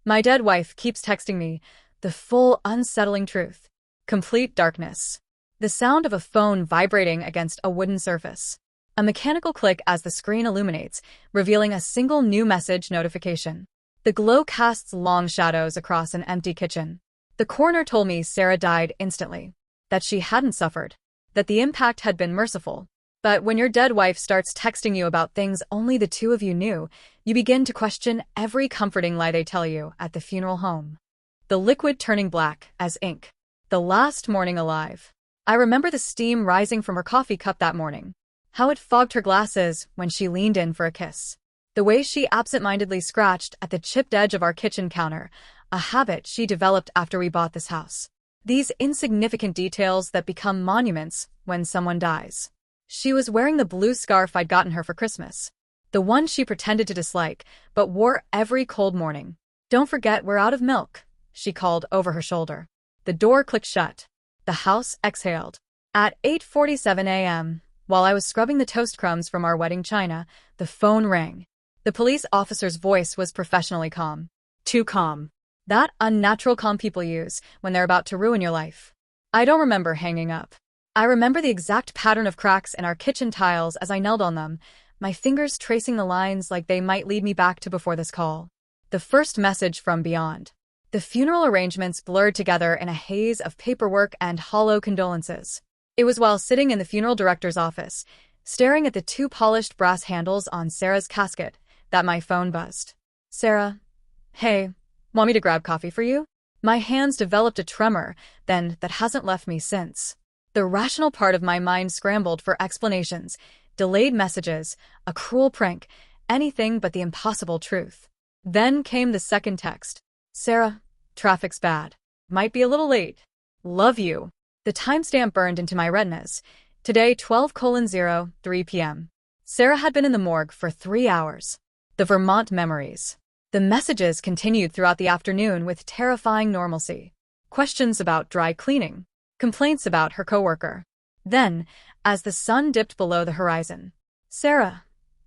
My dead wife keeps texting me the full, unsettling truth. Complete darkness. The sound of a phone vibrating against a wooden surface. A mechanical click as the screen illuminates, revealing a single new message notification. The glow casts long shadows across an empty kitchen. The coroner told me Sarah died instantly. That she hadn't suffered. That the impact had been merciful. But when your dead wife starts texting you about things only the two of you knew, you begin to question every comforting lie they tell you at the funeral home. The liquid turning black as ink. The last morning alive. I remember the steam rising from her coffee cup that morning. How it fogged her glasses when she leaned in for a kiss. The way she absent-mindedly scratched at the chipped edge of our kitchen counter, a habit she developed after we bought this house. These insignificant details that become monuments when someone dies. She was wearing the blue scarf I'd gotten her for Christmas. The one she pretended to dislike, but wore every cold morning. "Don't forget we're out of milk," she called over her shoulder. The door clicked shut. The house exhaled. At 8:47 a.m., while I was scrubbing the toast crumbs from our wedding china, the phone rang. The police officer's voice was professionally calm. Too calm. That unnatural calm people use when they're about to ruin your life. I don't remember hanging up. I remember the exact pattern of cracks in our kitchen tiles as I knelt on them, my fingers tracing the lines like they might lead me back to before this call. The first message from beyond. The funeral arrangements blurred together in a haze of paperwork and hollow condolences. It was while sitting in the funeral director's office, staring at the two polished brass handles on Sarah's casket, that my phone buzzed. "Sarah, hey, want me to grab coffee for you?" My hands developed a tremor, then that hasn't left me since. The rational part of my mind scrambled for explanations, delayed messages, a cruel prank, anything but the impossible truth. Then came the second text. "Sarah, traffic's bad. Might be a little late. Love you." The timestamp burned into my retinas. Today 12:03 p.m. Sarah had been in the morgue for 3 hours. The Vermont memories. The messages continued throughout the afternoon with terrifying normalcy. Questions about dry cleaning. Complaints about her coworker. Then, as the sun dipped below the horizon. "Sarah,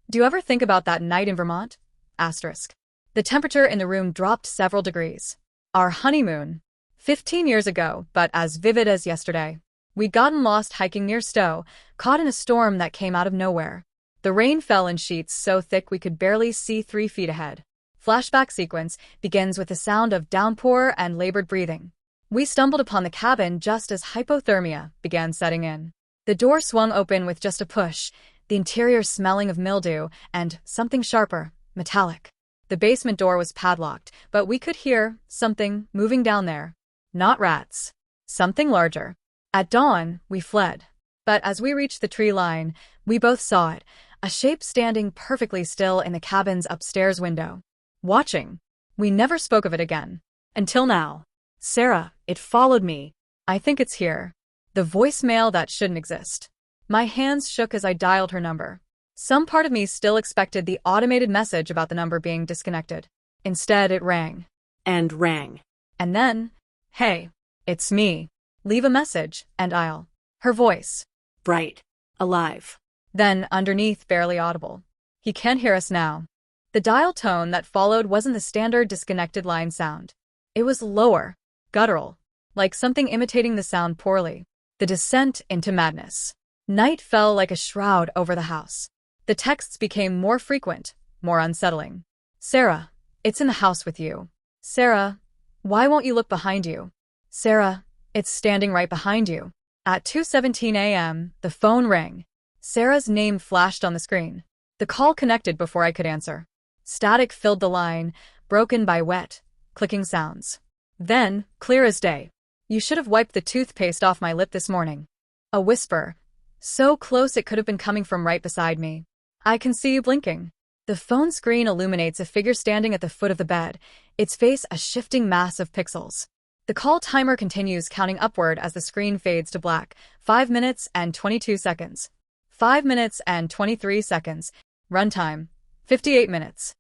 do you ever think about that night in Vermont?" Asterisk. The temperature in the room dropped several degrees. Our honeymoon. 15 years ago, but as vivid as yesterday. We'd gotten lost hiking near Stowe, caught in a storm that came out of nowhere. The rain fell in sheets so thick we could barely see 3 feet ahead. Flashback sequence begins with the sound of downpour and labored breathing. We stumbled upon the cabin just as hypothermia began setting in. The door swung open with just a push, the interior smelling of mildew and something sharper, metallic. The basement door was padlocked, but we could hear something moving down there. Not rats. Something larger. At dawn, we fled. But as we reached the tree line, we both saw it, a shape standing perfectly still in the cabin's upstairs window. Watching. We never spoke of it again. Until now. "Sarah, it followed me. I think it's here." The voicemail that shouldn't exist. My hands shook as I dialed her number. Some part of me still expected the automated message about the number being disconnected. Instead, it rang. And rang. And then, "Hey, it's me. Leave a message, and I'll." Her voice. Bright. Alive. Then, underneath, barely audible. "He can't hear us now." The dial tone that followed wasn't the standard disconnected line sound. It was lower. Guttural. Like something imitating the sound poorly. The descent into madness. Night fell like a shroud over the house. The texts became more frequent, more unsettling. "Sarah, it's in the house with you." "Sarah, why won't you look behind you?" "Sarah, it's standing right behind you." At 2:17 a.m., the phone rang. Sarah's name flashed on the screen. The call connected before I could answer. Static filled the line, broken by wet, clicking sounds. Then, clear as day. "You should have wiped the toothpaste off my lip this morning." A whisper. So close it could have been coming from right beside me. "I can see you blinking." The phone screen illuminates a figure standing at the foot of the bed, its face a shifting mass of pixels. The call timer continues counting upward as the screen fades to black. 5 minutes and 22 seconds. 5 minutes and 23 seconds. Runtime. 58 minutes.